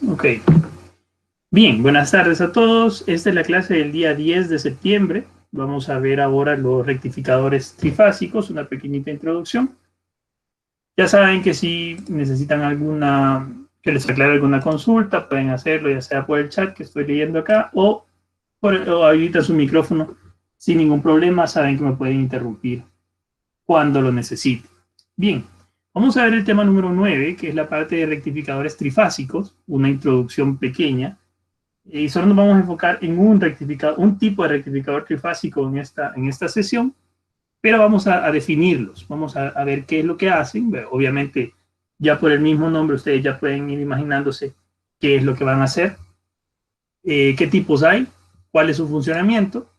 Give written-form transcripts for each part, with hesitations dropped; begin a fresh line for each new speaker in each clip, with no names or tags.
Ok. Bien, buenas tardes a todos. Esta es la clase del día 10 de septiembre. Vamos a ver ahora los rectificadores trifásicos, una pequeñita introducción. Ya saben que si necesitan que les aclare alguna consulta, pueden hacerlo ya sea por el chat que estoy leyendo acá o habilitan su micrófono sin ningún problema. Saben que me pueden interrumpir cuando lo necesiten. Bien, vamos a ver el tema número 9, que es la parte de rectificadores trifásicos, una introducción pequeña. Y solo nos vamos a enfocar en un tipo de rectificador trifásico en esta sesión, pero vamos a definirlos, vamos a ver qué es lo que hacen. Obviamente, ya por el mismo nombre, ustedes ya pueden ir imaginándose qué es lo que van a hacer, qué tipos hay, cuál es su funcionamiento,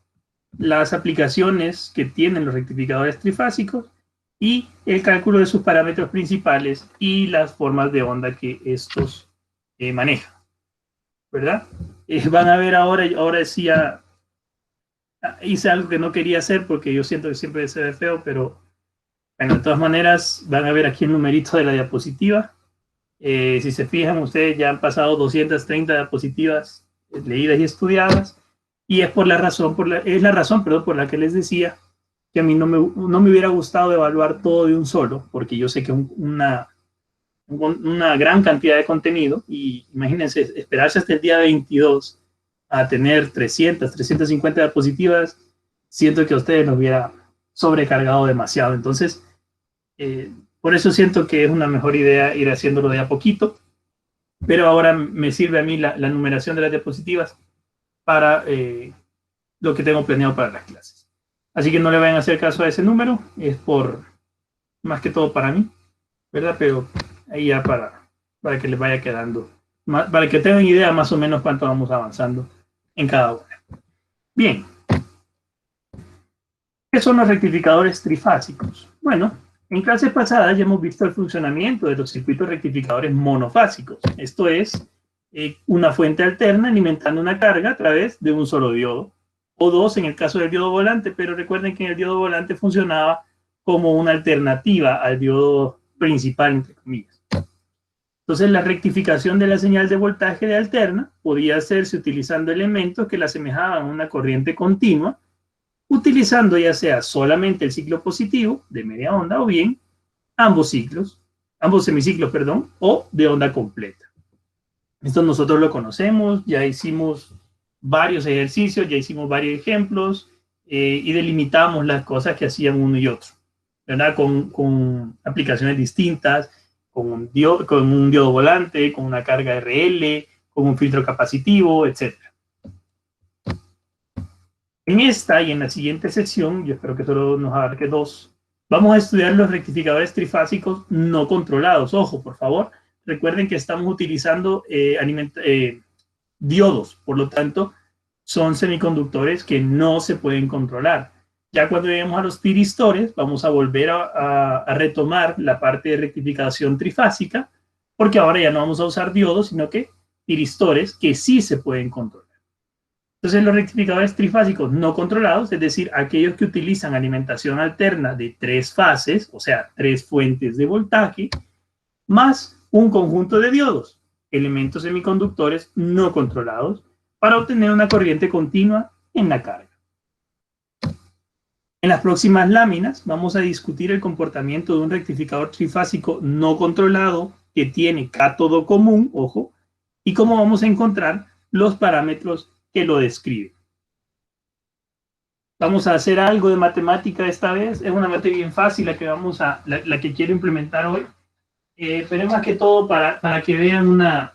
las aplicaciones que tienen los rectificadores trifásicos y el cálculo de sus parámetros principales y las formas de onda que estos manejan, ¿verdad? Van a ver ahora sí ya hice algo que no quería hacer porque yo siento que siempre se ve feo, pero bueno, de todas maneras van a ver aquí el numerito de la diapositiva. Si se fijan, ustedes ya han pasado 230 diapositivas leídas y estudiadas, y es la razón por la que les decía que a mí no me hubiera gustado evaluar todo de un solo, porque yo sé que una gran cantidad de contenido, y imagínense, esperarse hasta el día 22 a tener 350 diapositivas, siento que a ustedes nos hubiera sobrecargado demasiado. Entonces, por eso siento que es una mejor idea ir haciéndolo de a poquito, pero ahora me sirve a mí la numeración de las diapositivas para lo que tengo planeado para las clases. Así que no le vayan a hacer caso a ese número, es más que todo para mí, ¿verdad? Pero ahí ya para que les vaya quedando, para que tengan idea más o menos cuánto vamos avanzando en cada una. Bien. ¿Qué son los rectificadores trifásicos? Bueno, en clases pasadas ya hemos visto el funcionamiento de los circuitos rectificadores monofásicos. Esto es, una fuente alterna alimentando una carga a través de un solo diodo, o dos en el caso del diodo volante, pero recuerden que el diodo volante funcionaba como una alternativa al diodo principal, entre comillas. Entonces, la rectificación de la señal de voltaje de alterna podía hacerse utilizando elementos que la asemejaban a una corriente continua, utilizando ya sea solamente el ciclo positivo de media onda o bien ambos semiciclos, o de onda completa. Esto nosotros lo conocemos, ya hicimos varios ejercicios, ya hicimos varios ejemplos y delimitamos las cosas que hacían uno y otro, ¿verdad? Con aplicaciones distintas, con un diodo volante, con una carga RL, con un filtro capacitivo, etc. En esta y en la siguiente sección, yo espero que solo nos abarque dos, vamos a estudiar los rectificadores trifásicos no controlados. Ojo, por favor, recuerden que estamos utilizando diodos, por lo tanto, son semiconductores que no se pueden controlar. Ya cuando lleguemos a los tiristores, vamos a volver a retomar la parte de rectificación trifásica, porque ahora ya no vamos a usar diodos, sino que tiristores que sí se pueden controlar. Entonces, los rectificadores trifásicos no controlados, es decir, aquellos que utilizan alimentación alterna de 3 fases, o sea, 3 fuentes de voltaje, más un conjunto de diodos, elementos semiconductores no controlados, para obtener una corriente continua en la carga. En las próximas láminas vamos a discutir el comportamiento de un rectificador trifásico no controlado que tiene cátodo común, ojo, y cómo vamos a encontrar los parámetros que lo describen. Vamos a hacer algo de matemática esta vez. Es una materia bien fácil la que quiero implementar hoy. Pero es más que todo para que vean una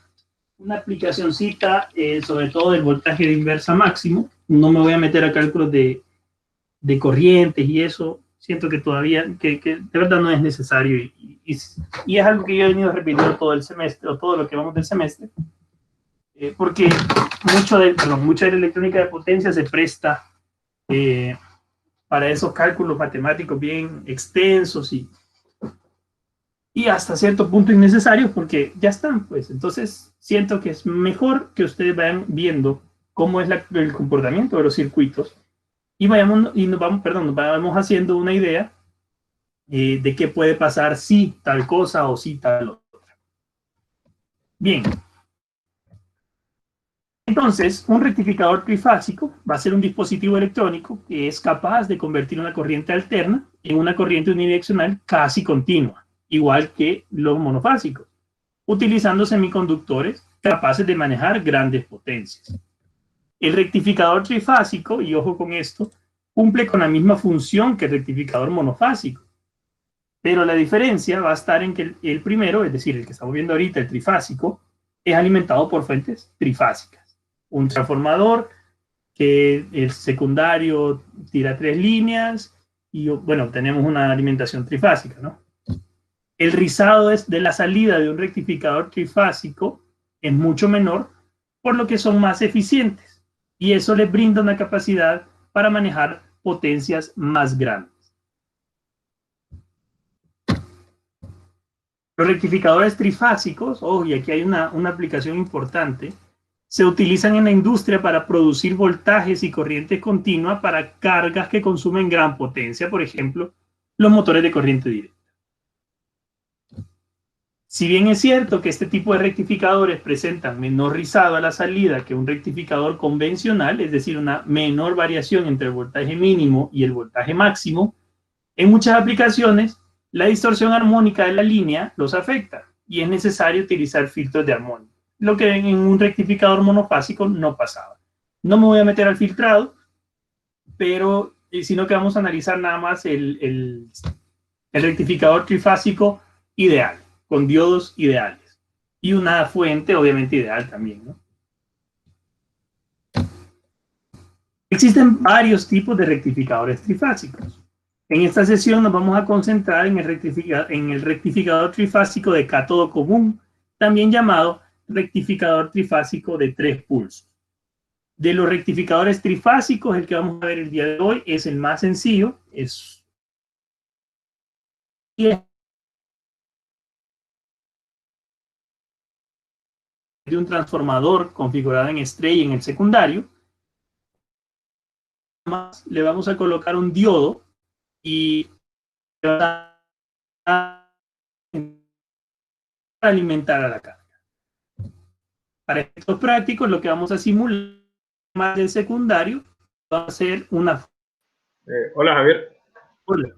aplicacioncita, sobre todo del voltaje de inversa máximo. No me voy a meter a cálculos de corrientes y eso. Siento que todavía, que de verdad no es necesario. Y es algo que yo he venido repitiendo todo el semestre, o todo lo que vamos del semestre. Porque mucha de la electrónica de potencia se presta para esos cálculos matemáticos bien extensos y hasta cierto punto innecesarios, porque ya están, pues. Entonces siento que es mejor que ustedes vayan viendo cómo es el comportamiento de los circuitos y nos vamos haciendo una idea de qué puede pasar si tal cosa o si tal otra. Bien. Entonces, un rectificador trifásico va a ser un dispositivo electrónico que es capaz de convertir una corriente alterna en una corriente unidireccional casi continua, igual que los monofásicos, utilizando semiconductores capaces de manejar grandes potencias. El rectificador trifásico, y ojo con esto, cumple con la misma función que el rectificador monofásico, pero la diferencia va a estar en que el primero, es decir, el que estamos viendo ahorita, el trifásico, es alimentado por fuentes trifásicas. Un transformador que el secundario tira 3 líneas y, bueno, tenemos una alimentación trifásica, ¿no? El rizado de la salida de un rectificador trifásico es mucho menor, por lo que son más eficientes y eso les brinda una capacidad para manejar potencias más grandes. Los rectificadores trifásicos, oh, y aquí hay una aplicación importante, se utilizan en la industria para producir voltajes y corriente continua para cargas que consumen gran potencia, por ejemplo, los motores de corriente directa. Si bien es cierto que este tipo de rectificadores presentan menor rizado a la salida que un rectificador convencional, es decir, una menor variación entre el voltaje mínimo y el voltaje máximo, en muchas aplicaciones la distorsión armónica de la línea los afecta y es necesario utilizar filtros de armónica, lo que en un rectificador monofásico no pasaba. No me voy a meter al filtrado, pero sino que vamos a analizar nada más el rectificador trifásico ideal, con diodos ideales. Y una fuente obviamente ideal también, ¿no? Existen varios tipos de rectificadores trifásicos. En esta sesión nos vamos a concentrar en el rectificador trifásico de cátodo común, también llamado rectificador trifásico de 3 pulsos. De los rectificadores trifásicos, el que vamos a ver el día de hoy es el más sencillo, es de un transformador configurado en estrella en el secundario. Le vamos a colocar un diodo y alimentar a la carga. Para efectos prácticos, lo que vamos a simular más del secundario va a ser una...
Hola, Javier.
Hola.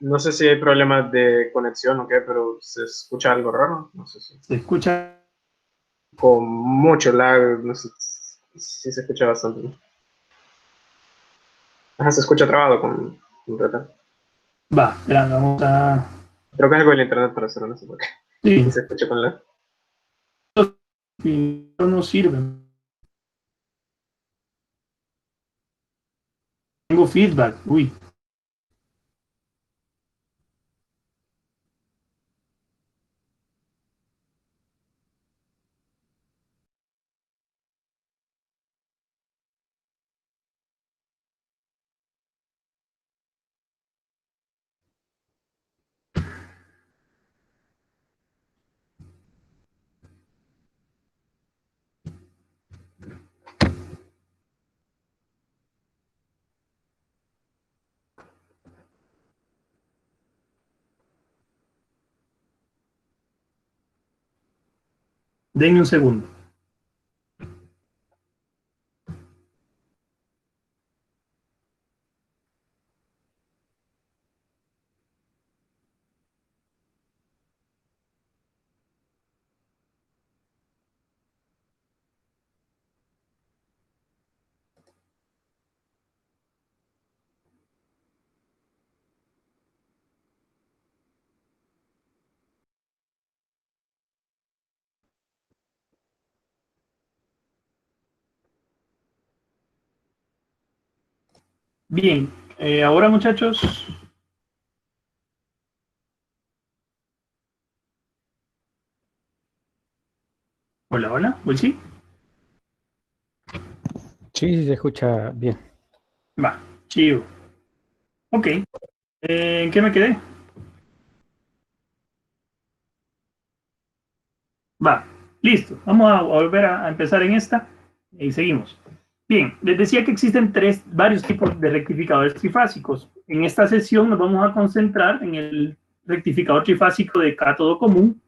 No sé si hay problemas de conexión o qué, pero se escucha algo raro. No sé si...
Se escucha
con mucho lag, no sé si se escucha bastante. Ajá, se escucha trabado con retardo.
Va, espera, vamos a...
Creo que es algo del internet, para ser honesto, porque
sí.
se escucha con lag.
No sirve. Tengo feedback, uy. Denme un segundo. Bien, ahora muchachos. Hola, hola, ¿sí?
Sí, se escucha bien.
Va, chido. Ok, ¿en qué me quedé? Va, listo. Vamos a volver a empezar en esta y seguimos. Bien, les decía que existen varios tipos de rectificadores trifásicos. En esta sesión nos vamos a concentrar en el rectificador trifásico de cátodo común,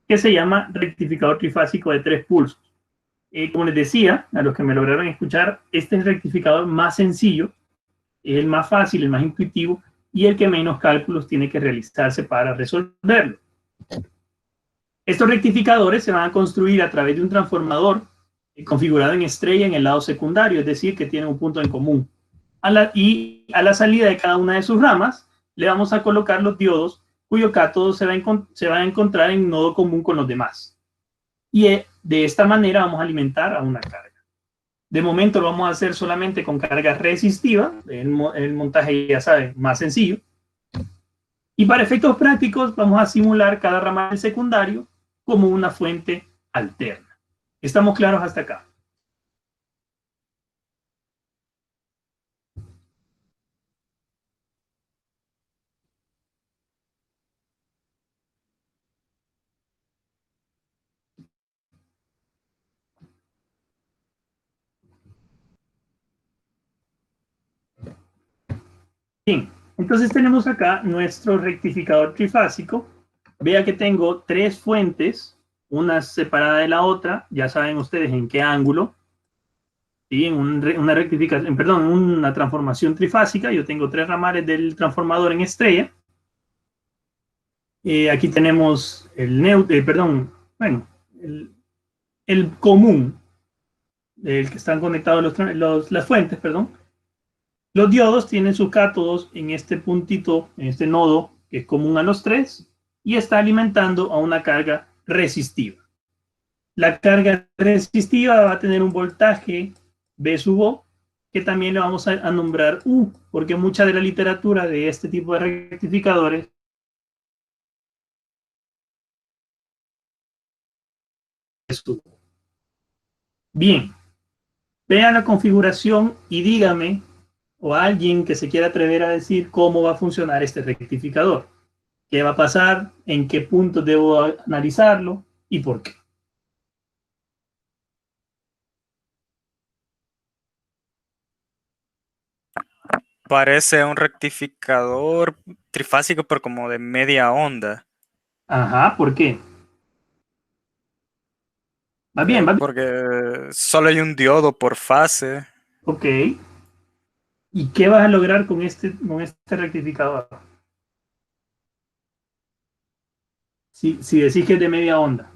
que se llama rectificador trifásico de 3 pulsos. Como les decía, a los que me lograron escuchar, este es el rectificador más sencillo, es el más fácil, el más intuitivo y el que menos cálculos tiene que realizarse para resolverlo. Estos rectificadores se van a construir a través de un transformador configurado en estrella en el lado secundario, es decir, que tienen un punto en común. Y a la salida de cada una de sus ramas le vamos a colocar los diodos cuyo cátodo se va a encontrar en nodo común con los demás. Y de esta manera vamos a alimentar a una carga. De momento lo vamos a hacer solamente con carga resistiva, el montaje ya saben, más sencillo. Y para efectos prácticos vamos a simular cada ramal secundario como una fuente alterna. ¿Estamos claros hasta acá? Bien, entonces tenemos acá nuestro rectificador trifásico. Vea que tengo 3 fuentes, una separada de la otra, ya saben ustedes en qué ángulo. ¿Sí? En una rectificación, perdón, una transformación trifásica, yo tengo 3 ramales del transformador en estrella. Aquí tenemos el el común, el que están conectados las fuentes, perdón. Los diodos tienen sus cátodos en este puntito, en este nodo, que es común a los 3, y está alimentando a una carga resistiva. La carga resistiva va a tener un voltaje V sub O, que también le vamos a nombrar U, porque mucha de la literatura de este tipo de rectificadores es U. Bien, vean la configuración y dígame, o alguien que se quiera atrever a decir cómo va a funcionar este rectificador. ¿Qué va a pasar? ¿En qué punto debo analizarlo? ¿Y por qué?
Parece un rectificador trifásico, pero como de media onda.
Ajá, ¿por qué? Va bien, va bien.
Porque solo hay un diodo por fase.
Ok. ¿Y qué vas a lograr con este rectificador? Si decís que es de media onda.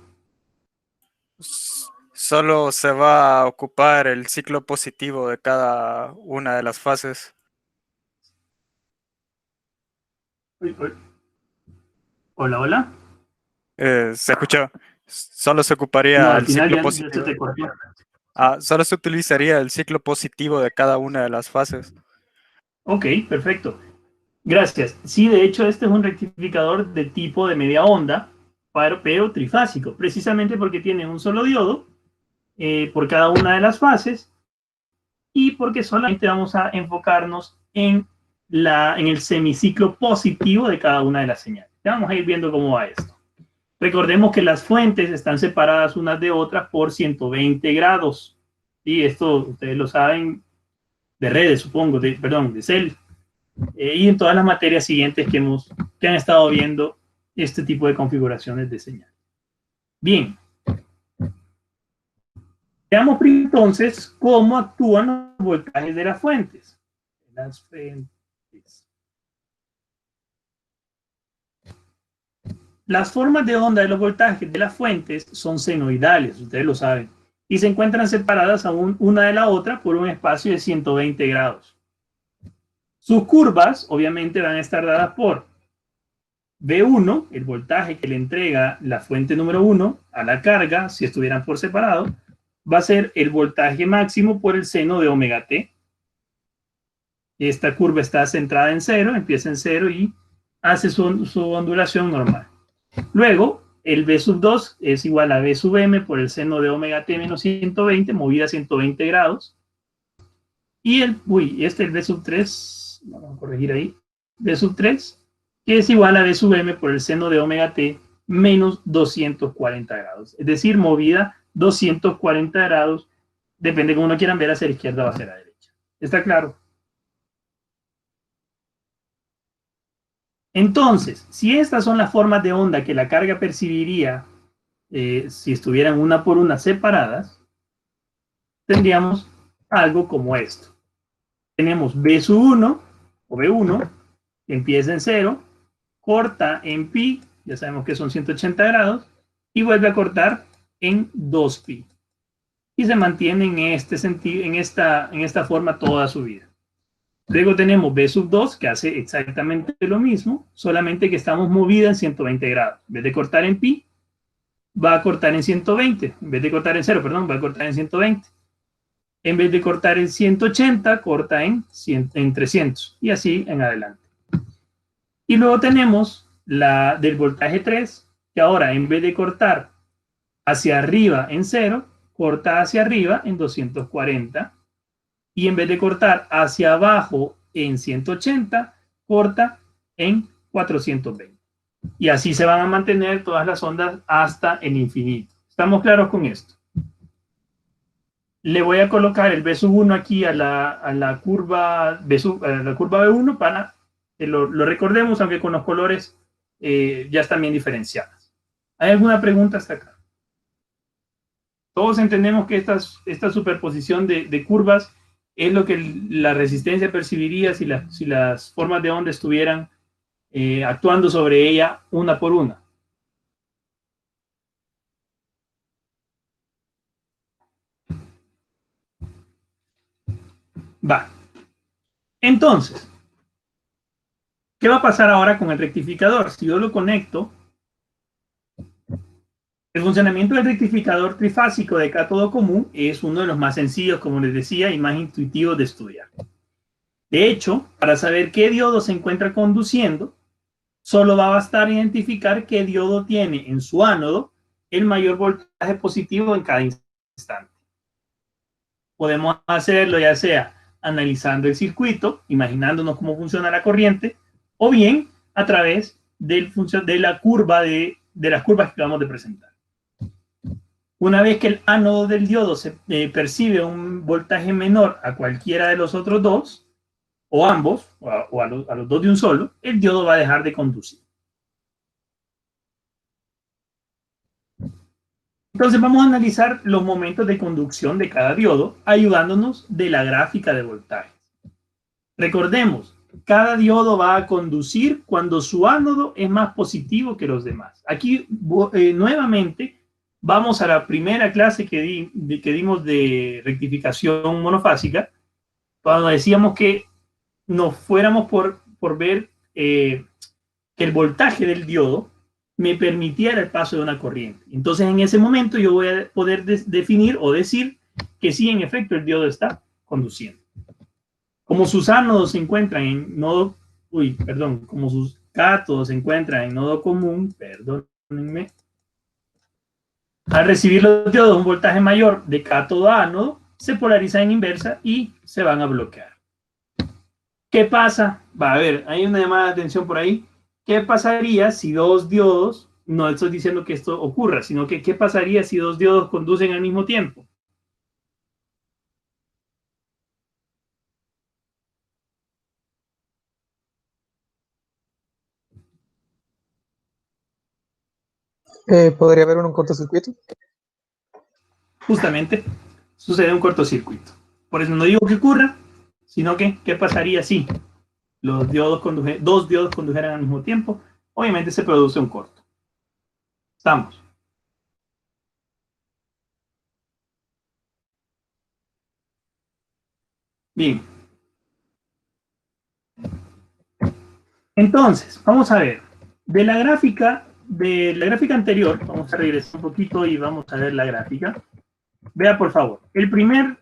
Solo se va a ocupar el ciclo positivo de cada una de las fases.
Hola, hola.
¿Se escuchó? Solo se
No,
ocuparía
al
el
final
ciclo
ya se
positivo.
te cortó.
Solo se utilizaría el ciclo positivo de cada una de las fases.
Ok, perfecto. Gracias. Sí, de hecho, este es un rectificador de tipo de media onda, pero trifásico, precisamente porque tiene un solo diodo por cada una de las fases y porque solamente vamos a enfocarnos en el semiciclo positivo de cada una de las señales. Ya vamos a ir viendo cómo va esto. Recordemos que las fuentes están separadas unas de otras por 120 grados. Y esto ustedes lo saben de redes, supongo, de CEL. Y en todas las materias siguientes que han estado viendo este tipo de configuraciones de señal. Bien. Veamos entonces cómo actúan los voltajes de las fuentes. Las formas de onda de los voltajes de las fuentes son senoidales, ustedes lo saben, y se encuentran separadas aún una de la otra por un espacio de 120 grados. Sus curvas, obviamente, van a estar dadas por V1, el voltaje que le entrega la fuente número 1 a la carga, si estuvieran por separado, va a ser el voltaje máximo por el seno de omega t. Esta curva está centrada en 0, empieza en 0 y hace su ondulación normal. Luego, el V sub 2 es igual a V sub m por el seno de omega t menos 120, movida a 120 grados. Y el V sub 3, vamos a corregir ahí, V sub 3, que es igual a V sub m por el seno de omega t menos 240 grados. Es decir, movida 240 grados, depende de cómo uno quieran ver, hacia la izquierda o hacia la derecha. ¿Está claro? Entonces, si estas son las formas de onda que la carga percibiría si estuvieran una por una separadas, tendríamos algo como esto. Tenemos B sub 1 o B1, que empieza en 0, corta en pi, ya sabemos que son 180 grados, y vuelve a cortar en 2pi. Y se mantiene en este sentido, en esta forma toda su vida. Luego tenemos B sub 2, que hace exactamente lo mismo, solamente que estamos movida en 120 grados. En vez de cortar en pi, va a cortar en 120. En vez de cortar en 0, perdón, va a cortar en 120. En vez de cortar en 180, corta en 300. Y así en adelante. Y luego tenemos la del voltaje 3, que ahora en vez de cortar hacia arriba en 0, corta hacia arriba en 240. Y en vez de cortar hacia abajo en 180, corta en 420. Y así se van a mantener todas las ondas hasta el infinito. ¿Estamos claros con esto? Le voy a colocar el B sub 1 aquí a la curva B1 para que lo recordemos, aunque con los colores ya están bien diferenciadas. ¿Hay alguna pregunta hasta acá? Todos entendemos que esta superposición de curvas es lo que la resistencia percibiría si las formas de onda estuvieran actuando sobre ella una por una. Va. Entonces, ¿qué va a pasar ahora con el rectificador? Si yo lo conecto, el funcionamiento del rectificador trifásico de cátodo común es uno de los más sencillos, como les decía, y más intuitivos de estudiar. De hecho, para saber qué diodo se encuentra conduciendo, solo va a bastar identificar qué diodo tiene en su ánodo el mayor voltaje positivo en cada instante. Podemos hacerlo ya sea analizando el circuito, imaginándonos cómo funciona la corriente, o bien a través de la curva de las curvas que acabamos de presentar. Una vez que el ánodo del diodo percibe un voltaje menor a cualquiera de los otros dos, o ambos, o a los dos de un solo, el diodo va a dejar de conducir. Entonces vamos a analizar los momentos de conducción de cada diodo, ayudándonos de la gráfica de voltaje. Recordemos, cada diodo va a conducir cuando su ánodo es más positivo que los demás. Aquí nuevamente vamos a la primera clase que dimos de rectificación monofásica, cuando decíamos que nos fuéramos por ver que el voltaje del diodo me permitiera el paso de una corriente. Entonces, en ese momento yo voy a poder definir o decir que sí, en efecto, el diodo está conduciendo. Como sus ánodos se encuentran en nodo, como sus cátodos se encuentran en nodo común, perdónenme, al recibir los diodos un voltaje mayor de cátodo a ánodo, se polarizan en inversa y se van a bloquear. ¿Qué pasa? Va a ver, hay una llamada de atención por ahí. ¿Qué pasaría si dos diodos, no estoy diciendo que esto ocurra, sino que qué pasaría si dos diodos conducen al mismo tiempo?
¿Podría haber un cortocircuito?
Justamente sucede un cortocircuito. Por eso no digo que ocurra, sino que ¿qué pasaría si dos diodos condujeran al mismo tiempo? Obviamente se produce un corto. ¿Estamos? Bien. Entonces, vamos a ver. De la gráfica anterior, vamos a regresar un poquito y vamos a ver la gráfica. Vea, por favor. El primer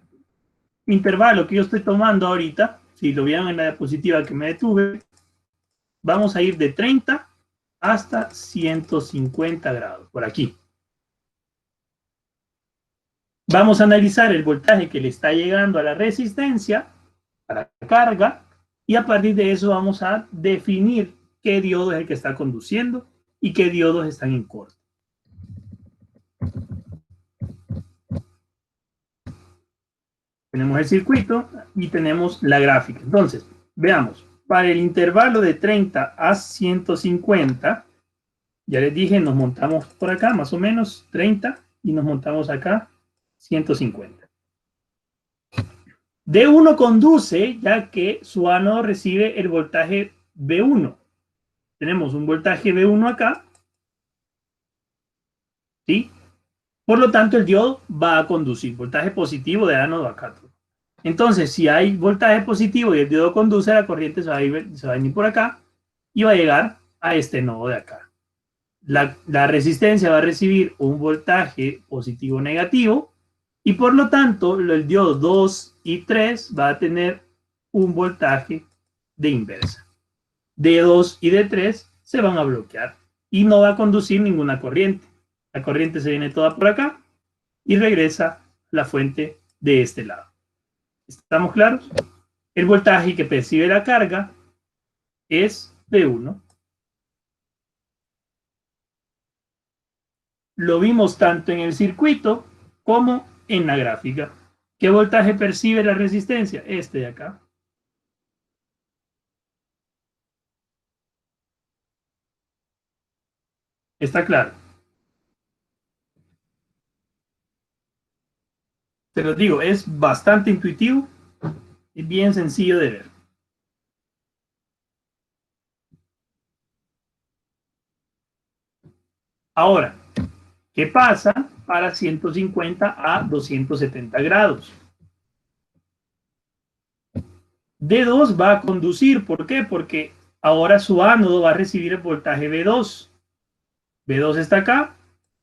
intervalo que yo estoy tomando ahorita, si lo vieron en la diapositiva que me detuve, vamos a ir de 30 hasta 150 grados, por aquí. Vamos a analizar el voltaje que le está llegando a la resistencia, a la carga, y a partir de eso vamos a definir qué diodo es el que está conduciendo y qué diodos están en corto. Tenemos el circuito y tenemos la gráfica. Entonces, veamos, para el intervalo de 30 a 150, Ya les dije, nos montamos por acá, más o menos 30, y nos montamos acá 150. D1 conduce, ya que su ánodo recibe el voltaje B1. Tenemos un voltaje B1 acá, ¿sí? Por lo tanto, el diodo va a conducir voltaje positivo de ánodo a cátodo. Entonces, si hay voltaje positivo y el diodo conduce, la corriente se va a venir por acá y va a llegar a este nodo de acá. La resistencia va a recibir un voltaje positivo negativo y por lo tanto el diodo 2 y 3 va a tener un voltaje de inversa. D2 y D3 se van a bloquear y no va a conducir ninguna corriente. La corriente se viene toda por acá y regresa a la fuente de este lado. ¿Estamos claros? El voltaje que percibe la carga es V1. Lo vimos tanto en el circuito como en la gráfica. ¿Qué voltaje percibe la resistencia? Este de acá. ¿Está claro? Te lo digo, es bastante intuitivo y bien sencillo de ver. Ahora, ¿qué pasa para 150 a 270 grados? D2 va a conducir, ¿por qué? Porque ahora su ánodo va a recibir el voltaje B2. B2 está acá,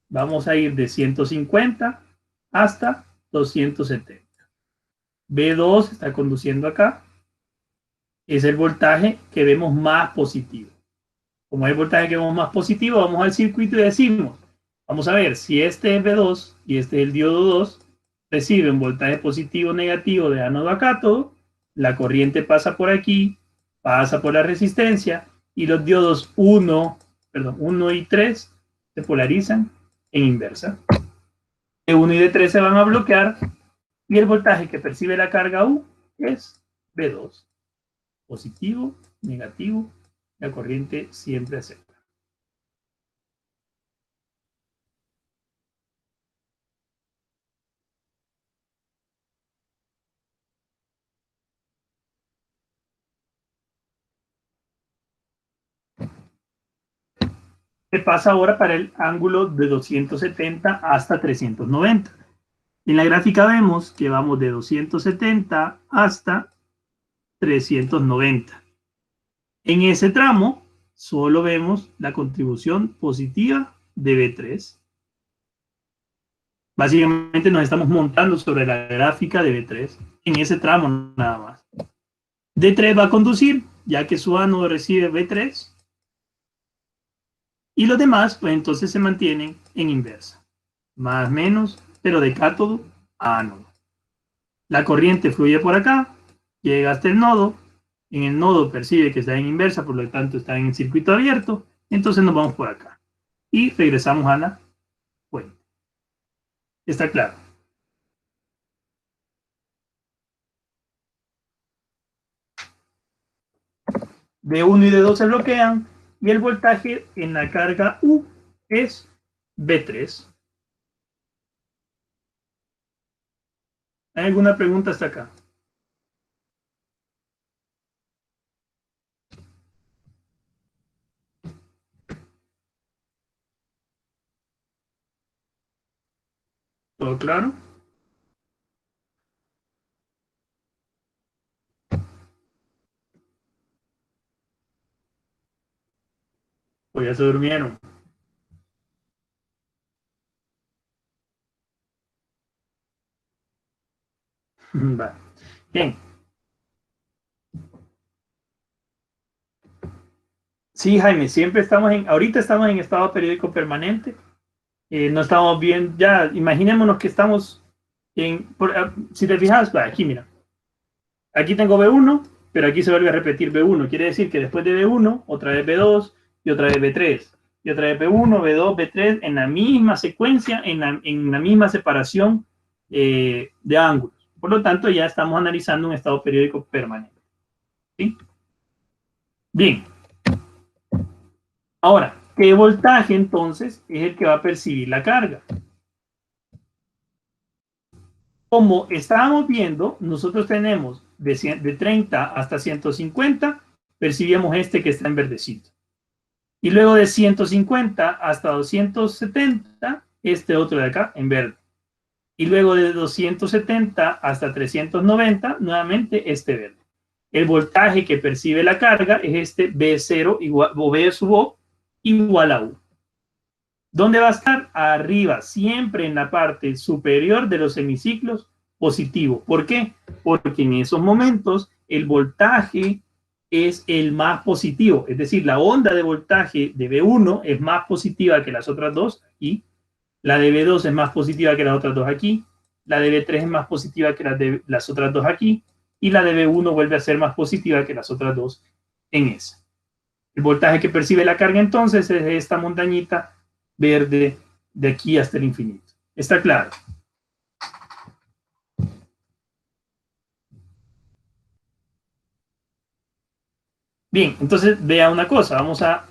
vamos a ir de 150 hasta 270. B2 está conduciendo acá, es el voltaje que vemos más positivo. Como es el voltaje que vemos más positivo, vamos al circuito y decimos, vamos a ver, si este es B2 y este es el diodo 2, recibe un voltaje positivo o negativo de ánodo a cátodo, la corriente pasa por aquí, pasa por la resistencia, y los diodos 1 y 3 se polarizan en inversa. D1 y D3 se van a bloquear, y el voltaje que percibe la carga U es B2. Positivo, negativo, la corriente siempre acepta. ¿Qué pasa ahora para el ángulo de 270 hasta 390? En la gráfica vemos que vamos de 270 hasta 390. En ese tramo solo vemos la contribución positiva de B3. Básicamente nos estamos montando sobre la gráfica de B3 en ese tramo nada más. D3 va a conducir, ya que su ánodo recibe B3. Y los demás, pues entonces se mantienen en inversa. Más menos, pero de cátodo a ánodo. La corriente fluye por acá, llega hasta el nodo. En el nodo percibe que está en inversa, por lo tanto está en el circuito abierto. Entonces nos vamos por acá. Y regresamos a la fuente. ¿Está claro? D1 y D2 se bloquean. Y el voltaje en la carga U es B3. ¿Hay alguna pregunta hasta acá? ¿Todo claro? Pues ya se durmieron. Vale. Bien. Sí, Jaime, ahorita estamos en estado periódico permanente. No estamos bien, ya, imaginémonos que estamos si te fijas, aquí mira, aquí tengo B1, pero aquí se vuelve a repetir B1, quiere decir que después de B1, otra vez B2, y otra vez B3, y otra vez B1, B2, B3, en la misma secuencia, en la misma separación de ángulos. Por lo tanto, ya estamos analizando un estado periódico permanente. ¿Sí? Bien. Ahora, ¿Qué voltaje entonces es el que va a percibir la carga? Como estábamos viendo, nosotros tenemos de 30 hasta 150, percibíamos este que está en verdecito. Y luego de 150 hasta 270, este otro de acá en verde. Y luego de 270 hasta 390, nuevamente este verde. El voltaje que percibe la carga es este B0 igual, o B sub O igual a U. ¿Dónde va a estar? Arriba, siempre en la parte superior de los semiciclos positivo. ¿Por qué? Porque en esos momentos el voltaje es el más positivo. Es decir, la onda de voltaje de B1 es más positiva que las otras dos aquí. La de B2 es más positiva que las otras dos aquí. La de B3 es más positiva que las otras dos aquí. Y la de B1 vuelve a ser más positiva que las otras dos en esa. El voltaje que percibe la carga entonces es esta montañita verde de aquí hasta el infinito. ¿Está claro? Bien, entonces vea una cosa.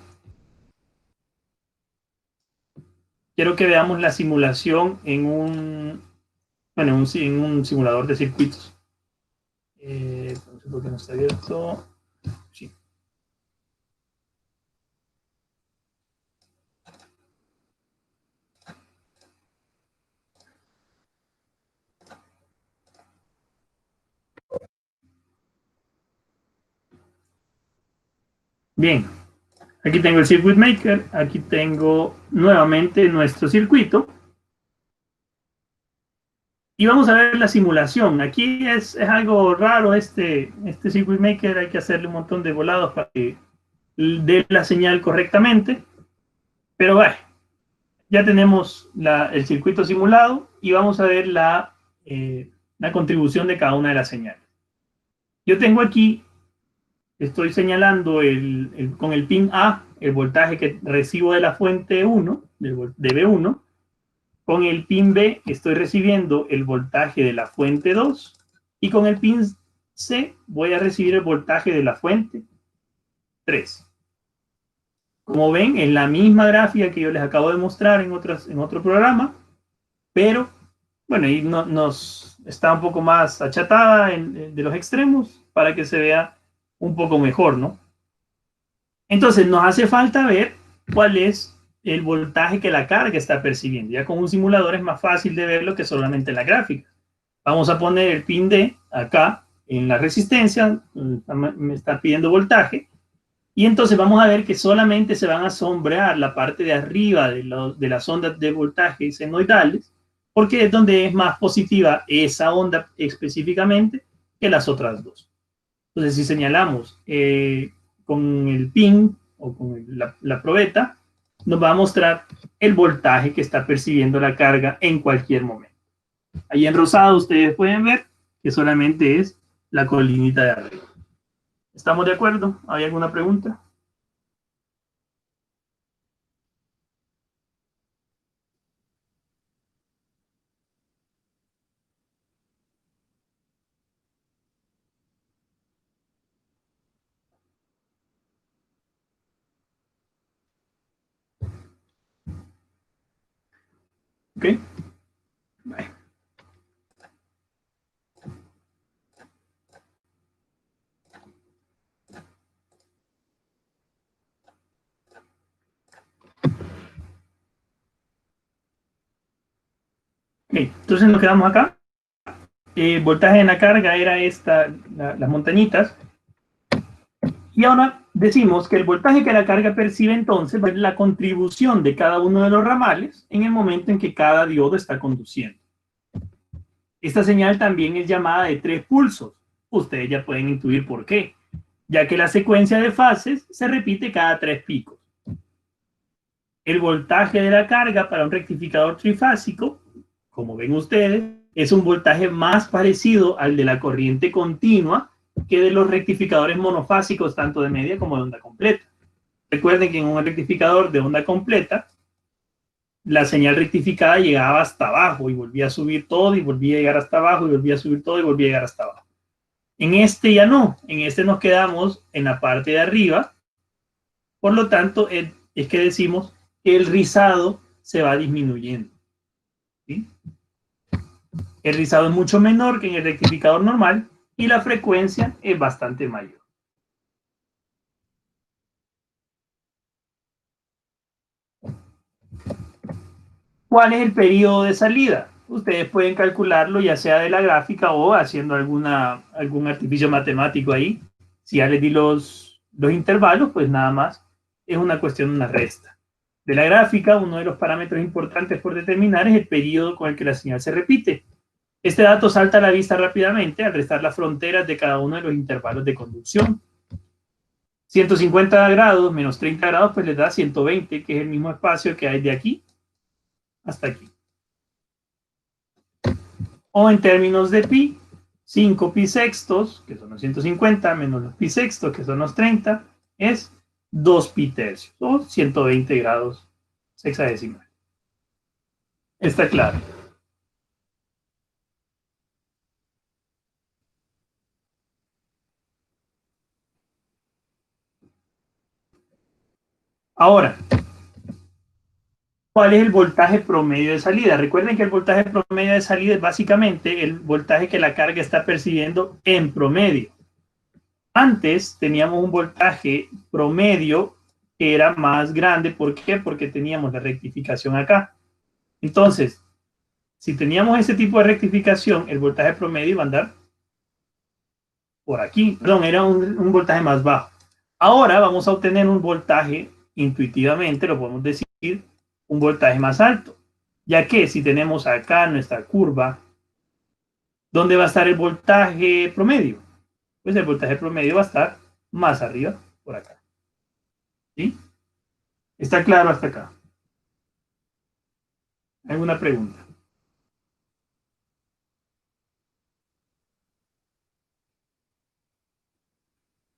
Quiero que veamos la simulación en un simulador de circuitos. No sé por qué no está abierto. Sí. Bien, aquí tengo el Circuit Maker, aquí tengo nuevamente nuestro circuito. Y vamos a ver la simulación. Aquí es algo raro este Circuit Maker, hay que hacerle un montón de volados para que dé la señal correctamente. Pero bueno, ya tenemos el circuito simulado y vamos a ver la contribución de cada una de las señales. Yo tengo aquí, estoy señalando con el pin A el voltaje que recibo de la fuente 1, de B1. Con el pin B estoy recibiendo el voltaje de la fuente 2 y con el pin C voy a recibir el voltaje de la fuente 3. Como ven, es la misma gráfica que yo les acabo de mostrar en otro programa, pero bueno, ahí nos está un poco más achatada de los extremos para que se vea un poco mejor, ¿no? Entonces nos hace falta ver cuál es el voltaje que la carga está percibiendo. Ya con un simulador es más fácil de verlo que solamente en la gráfica. Vamos a poner el pin D acá en la resistencia, me está pidiendo voltaje, y entonces vamos a ver que solamente se van a sombrear la parte de arriba de las ondas de voltaje senoidales, porque es donde es más positiva esa onda específicamente que las otras dos. Entonces, si señalamos con el pin o con la probeta, nos va a mostrar el voltaje que está percibiendo la carga en cualquier momento. Ahí en rosado ustedes pueden ver que solamente es la colinita de arriba. ¿Estamos de acuerdo? ¿Hay alguna pregunta? ¿Ok? Bye. Okay, entonces nos quedamos acá. El voltaje en la carga era las montañitas. Y ahora decimos que el voltaje que la carga percibe entonces va a ser la contribución de cada uno de los ramales en el momento en que cada diodo está conduciendo. Esta señal también es llamada de 3 pulsos. Ustedes ya pueden intuir por qué, ya que la secuencia de fases se repite cada 3 picos. El voltaje de la carga para un rectificador trifásico, como ven ustedes, es un voltaje más parecido al de la corriente continua que de los rectificadores monofásicos, tanto de media como de onda completa. Recuerden que en un rectificador de onda completa, la señal rectificada llegaba hasta abajo y volvía a subir todo y volvía a llegar hasta abajo y volvía a subir todo y volvía a llegar hasta abajo. En este ya no, en este nos quedamos en la parte de arriba, por lo tanto es que decimos que el rizado se va disminuyendo, ¿sí? El rizado es mucho menor que en el rectificador normal y la frecuencia es bastante mayor. ¿Cuál es el periodo de salida? Ustedes pueden calcularlo ya sea de la gráfica o haciendo algún artificio matemático ahí. Si ya les di los intervalos, pues nada más es una cuestión de una resta. De la gráfica, uno de los parámetros importantes por determinar es el periodo con el que la señal se repite. Este dato salta a la vista rápidamente al restar las fronteras de cada uno de los intervalos de conducción. 150 grados menos 30 grados, pues les da 120, que es el mismo espacio que hay de aquí hasta aquí. O en términos de pi, 5 pi sextos, que son los 150, menos los pi sextos, que son los 30, es 2 pi tercios, o 120 grados sexagesimal. ¿Está claro? Ahora, ¿cuál es el voltaje promedio de salida? Recuerden que el voltaje promedio de salida es básicamente el voltaje que la carga está percibiendo en promedio. Antes teníamos un voltaje promedio que era más grande. ¿Por qué? Porque teníamos la rectificación acá. Entonces, si teníamos ese tipo de rectificación, el voltaje promedio iba a andar por aquí. Perdón, era un voltaje más bajo. Ahora vamos a obtener un voltaje, intuitivamente lo podemos decir, un voltaje más alto, ya que si tenemos acá nuestra curva, ¿dónde va a estar el voltaje promedio? Pues el voltaje promedio va a estar más arriba, por acá. ¿Sí? ¿Está claro hasta acá? ¿Alguna pregunta?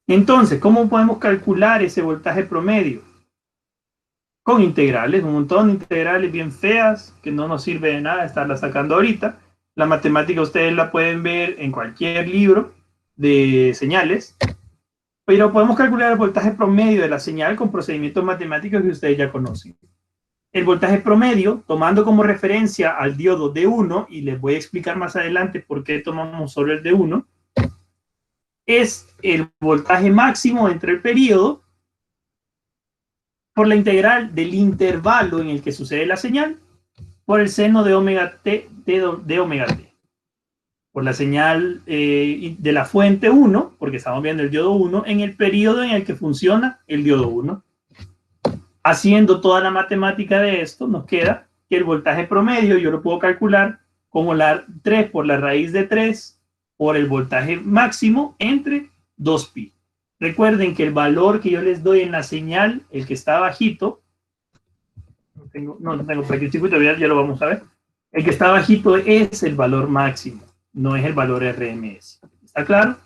Entonces, ¿cómo podemos calcular ese voltaje promedio? Con integrales, un montón de integrales bien feas, que no nos sirve de nada estarlas sacando ahorita. La matemática ustedes la pueden ver en cualquier libro de señales, pero podemos calcular el voltaje promedio de la señal con procedimientos matemáticos que ustedes ya conocen. El voltaje promedio, tomando como referencia al diodo D1, y les voy a explicar más adelante por qué tomamos solo el D1, es el voltaje máximo entre el periodo por la integral del intervalo en el que sucede la señal por el seno de omega t de omega t. Por la señal de la fuente 1, porque estamos viendo el diodo 1, en el periodo en el que funciona el diodo 1. Haciendo toda la matemática de esto, nos queda que el voltaje promedio yo lo puedo calcular como la 3 por la raíz de 3 por el voltaje máximo entre 2pi. Recuerden que el valor que yo les doy en la señal, el que está bajito, no tengo por aquí el circuito, ya lo vamos a ver. El que está bajito es el valor máximo, no es el valor RMS. ¿Está claro?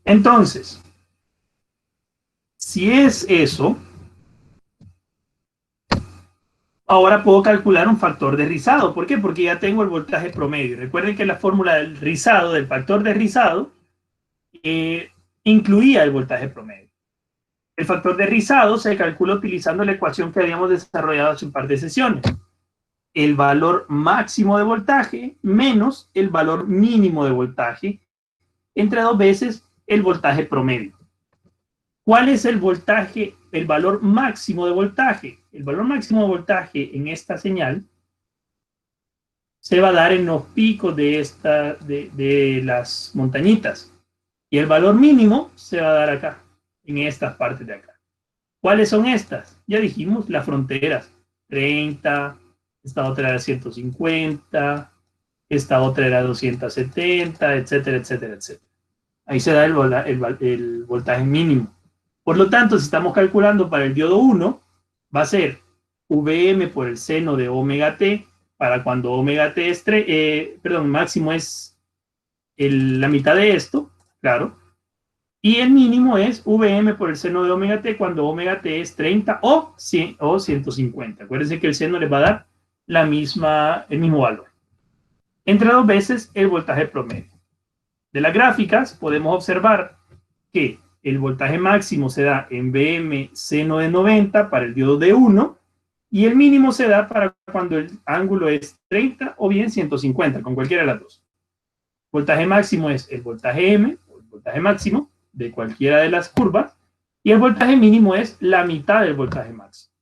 Entonces, si es eso, ahora puedo calcular un factor de rizado. ¿Por qué? Porque ya tengo el voltaje promedio. Recuerden que la fórmula del rizado, del factor de rizado, incluía el voltaje promedio. El factor de rizado se calcula utilizando la ecuación que habíamos desarrollado hace un par de sesiones. El valor máximo de voltaje menos el valor mínimo de voltaje entre 2 veces el voltaje promedio. ¿Cuál es el voltaje, el valor máximo de voltaje? El valor máximo de voltaje en esta señal se va a dar en los picos de las montañitas. Y el valor mínimo se va a dar acá, en estas partes de acá. ¿Cuáles son estas? Ya dijimos las fronteras. 30, esta otra era 150, esta otra era 270, etcétera, etcétera, etcétera. Ahí se da el voltaje mínimo. Por lo tanto, si estamos calculando para el diodo 1, va a ser Vm por el seno de omega t, para cuando omega t es máximo es la mitad de esto, claro, y el mínimo es Vm por el seno de omega t cuando omega t es 30 o 150. Acuérdense que el seno les va a dar el mismo valor. Entre 2 veces el voltaje promedio. De las gráficas podemos observar que el voltaje máximo se da en Vm seno de 90 para el diodo D1 y el mínimo se da para cuando el ángulo es 30 o bien 150, con cualquiera de las dos. Voltaje máximo es el voltaje M, o el voltaje máximo de cualquiera de las curvas, y el voltaje mínimo es la mitad del voltaje máximo.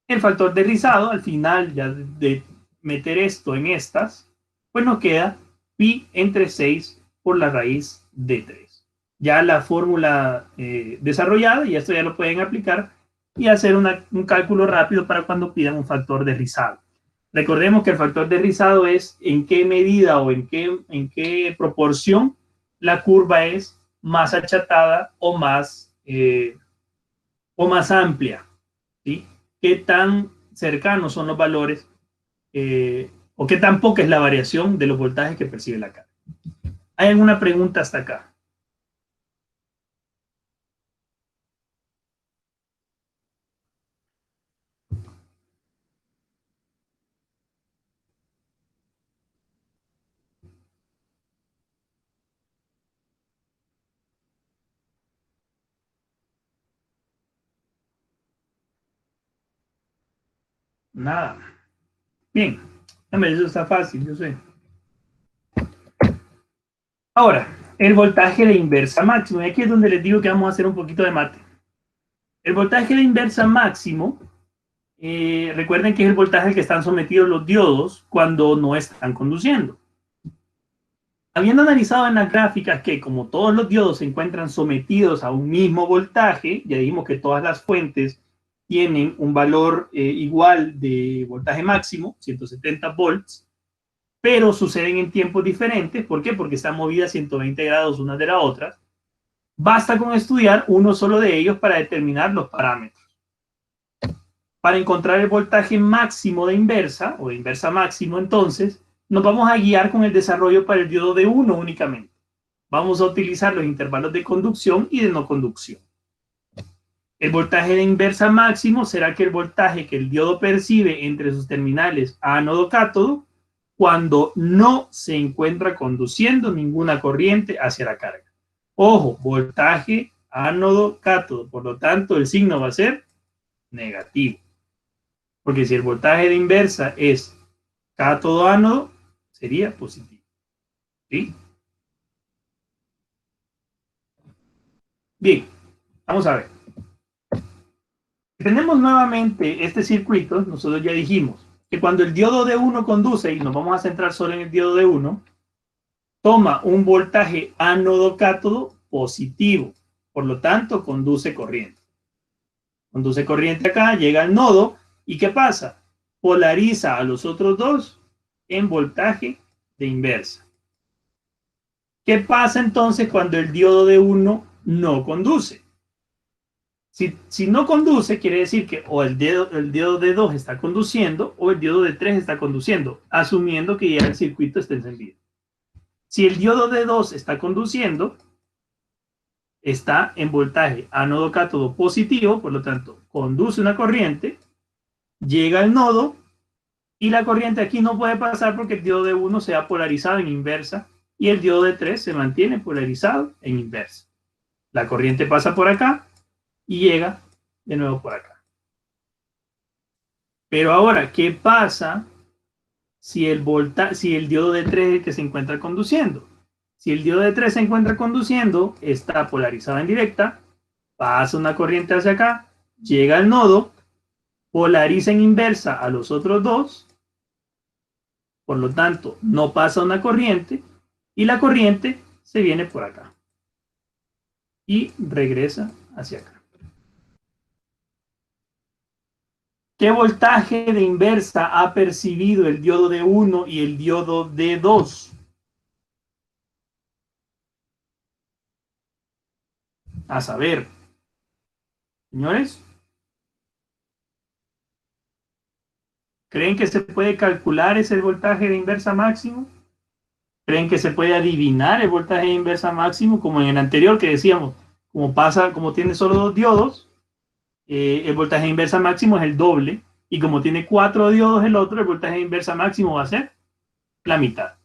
El factor de rizado, al final ya de meter esto en estas, pues nos queda pi entre 6 por la raíz de 3. Ya la fórmula desarrollada, y esto ya lo pueden aplicar y hacer un cálculo rápido para cuando pidan un factor de rizado. Recordemos que el factor de rizado es en qué medida o en qué proporción la curva es más achatada o más amplia, ¿sí? Qué tan cercanos son los valores o qué tan poca es la variación de los voltajes que percibe la carga. ¿Hay alguna pregunta hasta acá? Nada. Bien. Eso está fácil, yo sé. Ahora, el voltaje de inversa máximo. Y aquí es donde les digo que vamos a hacer un poquito de mate. El voltaje de inversa máximo, recuerden que es el voltaje al que están sometidos los diodos cuando no están conduciendo. Habiendo analizado en las gráficas que como todos los diodos se encuentran sometidos a un mismo voltaje, ya dijimos que todas las fuentes tienen un valor igual de voltaje máximo, 170 volts, pero suceden en tiempos diferentes. ¿Por qué? Porque están movidas 120 grados unas de las otras. Basta con estudiar uno solo de ellos para determinar los parámetros. Para encontrar el voltaje máximo de inversa, o de inversa máximo, entonces, nos vamos a guiar con el desarrollo para el diodo D1 únicamente. Vamos a utilizar los intervalos de conducción y de no conducción. El voltaje de inversa máximo será aquel voltaje que el diodo percibe entre sus terminales ánodo-cátodo cuando no se encuentra conduciendo ninguna corriente hacia la carga. Ojo, voltaje ánodo-cátodo, por lo tanto el signo va a ser negativo. Porque si el voltaje de inversa es cátodo-ánodo, sería positivo. ¿Sí? Bien, vamos a ver. Tenemos nuevamente este circuito. Nosotros ya dijimos que cuando el diodo D1 conduce, y nos vamos a centrar solo en el diodo D1, toma un voltaje ánodo-cátodo positivo. Por lo tanto, conduce corriente. Conduce corriente acá, llega al nodo, ¿y qué pasa? Polariza a los otros dos en voltaje de inversa. ¿Qué pasa entonces cuando el diodo D1 no conduce? Si no conduce, quiere decir que o el diodo D2 está conduciendo o el diodo D3 está conduciendo, asumiendo que ya el circuito está encendido. Si el diodo D2 está conduciendo, está en voltaje ánodo-cátodo positivo, por lo tanto, conduce una corriente, llega al nodo, y la corriente aquí no puede pasar porque el diodo D1 se ha polarizado en inversa y el diodo D3 se mantiene polarizado en inversa. La corriente pasa por acá y llega de nuevo por acá. Pero ahora, ¿qué pasa si el diodo D3 es el que se encuentra conduciendo? Si el diodo D3 se encuentra conduciendo, está polarizado en directa, pasa una corriente hacia acá, llega al nodo, polariza en inversa a los otros dos, por lo tanto, no pasa una corriente, y la corriente se viene por acá y regresa hacia acá. ¿Qué voltaje de inversa ha percibido el diodo D1 y el diodo D2? A saber, señores, ¿creen que se puede calcular ese voltaje de inversa máximo? ¿Creen que se puede adivinar el voltaje de inversa máximo? Como en el anterior que decíamos, como tiene solo dos diodos, el voltaje de inversa máximo es el doble, y como tiene 4 diodos el otro, el voltaje de inversa máximo va a ser la mitad.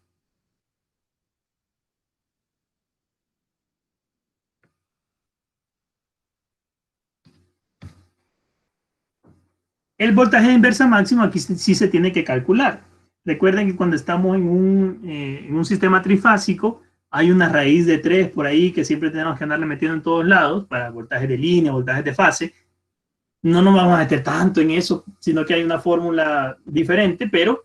El voltaje de inversa máximo aquí sí se tiene que calcular. Recuerden que cuando estamos en un sistema trifásico, hay una raíz de 3 por ahí que siempre tenemos que andarle metiendo en todos lados para voltajes de línea, voltajes de fase. No nos vamos a meter tanto en eso, sino que hay una fórmula diferente, pero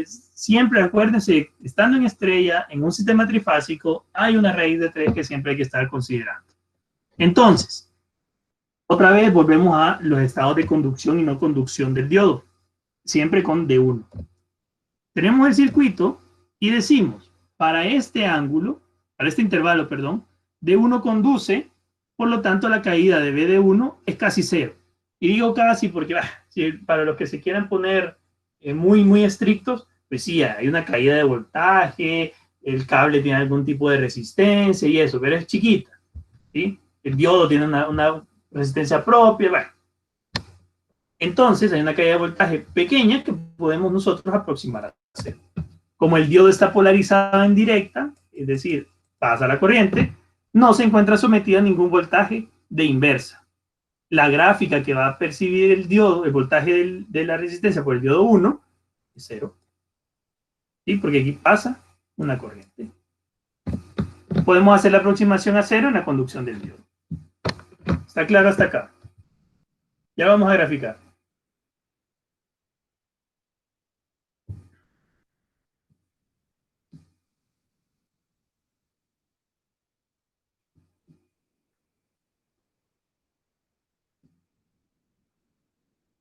siempre acuérdense, estando en estrella, en un sistema trifásico, hay una raíz de 3 que siempre hay que estar considerando. Entonces, otra vez volvemos a los estados de conducción y no conducción del diodo, siempre con D1. Tenemos el circuito y decimos, para este ángulo, para este intervalo, perdón, D1 conduce, por lo tanto la caída de B de 1 es casi cero. Y digo casi porque para los que se quieran poner muy estrictos, pues sí, hay una caída de voltaje, el cable tiene algún tipo de resistencia y eso, pero es chiquita, ¿sí? El diodo tiene una resistencia propia, bueno. Entonces hay una caída de voltaje pequeña que podemos nosotros aproximar a cero. Como el diodo está polarizado en directa, es decir, pasa la corriente, no se encuentra sometido a ningún voltaje de inversa. La gráfica que va a percibir el diodo, el voltaje de la resistencia por el diodo 1, es cero. ¿Sí? Porque aquí pasa una corriente. Podemos hacer la aproximación a cero en la conducción del diodo. ¿Está claro hasta acá? Ya vamos a graficar.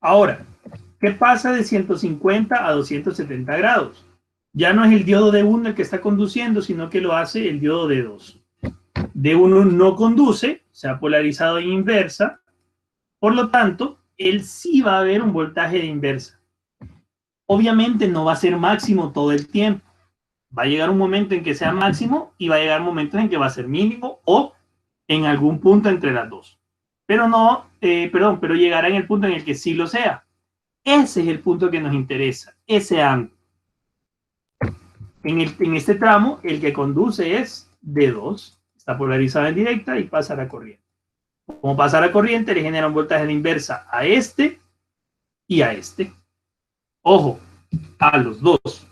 Ahora, ¿qué pasa de 150 a 270 grados? Ya no es el diodo D1 el que está conduciendo, sino que lo hace el diodo D2. D1 no conduce, se ha polarizado en inversa, por lo tanto, él sí va a haber un voltaje de inversa. Obviamente no va a ser máximo todo el tiempo. Va a llegar un momento en que sea máximo y va a llegar momentos en que va a ser mínimo o en algún punto entre las dos. Pero pero llegará en el punto en el que sí lo sea. Ese es el punto que nos interesa, ese ángulo. En este tramo, el que conduce es D2, está polarizado en directa y pasa la corriente. Como pasa la corriente, le genera un voltaje de inversa a este y a este. Ojo, a los dos.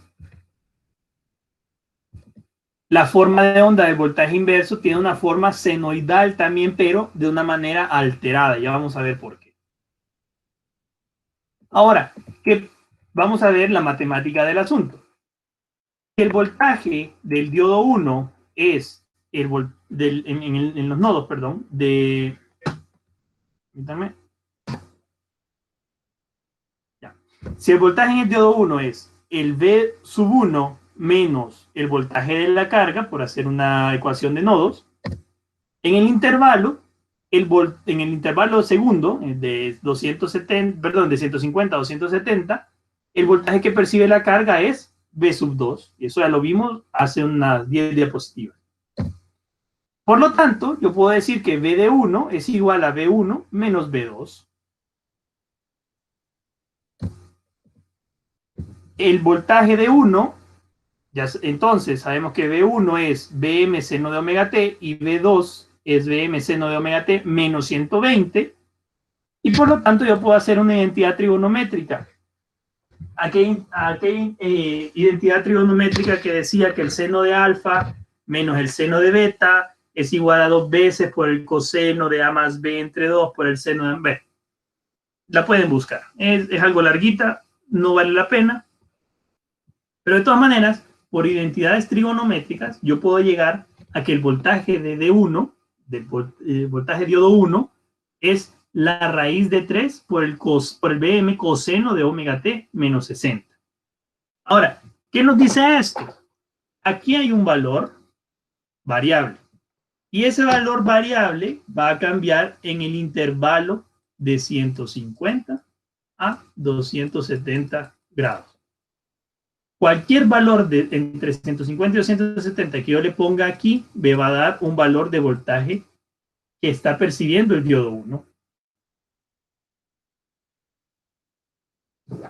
La forma de onda del voltaje inverso tiene una forma senoidal también, pero de una manera alterada. Ya vamos a ver por qué. Ahora, vamos a ver la matemática del asunto. El voltaje del diodo 1 es en los nodos, perdón, Si el voltaje en el diodo 1 es el V sub 1 menos el voltaje de la carga, por hacer una ecuación de nodos, en el intervalo, en el intervalo segundo, de 150 a 270, el voltaje que percibe la carga es V sub 2, y eso ya lo vimos hace unas 10 diapositivas. Por lo tanto, yo puedo decir que V de 1 es igual a V1 menos V2. El voltaje de 1, entonces sabemos que V1 es Vm seno de omega t y V2 es Vm seno de omega t menos 120, y por lo tanto yo puedo hacer una identidad trigonométrica. Aquella identidad trigonométrica que decía que el seno de alfa menos el seno de beta es igual a 2 veces por el coseno de A más B entre 2 por el seno de B. La pueden buscar. Es algo larguita, no vale la pena. Pero de todas maneras, por identidades trigonométricas, yo puedo llegar a que el voltaje de D1, del voltaje diodo 1, es la raíz de 3 por el Vm coseno de omega t menos 60. Ahora, ¿qué nos dice esto? Aquí hay un valor variable. Y ese valor variable va a cambiar en el intervalo de 150 a 270 grados. Cualquier valor entre 150 y 270 que yo le ponga aquí me va a dar un valor de voltaje que está percibiendo el diodo 1.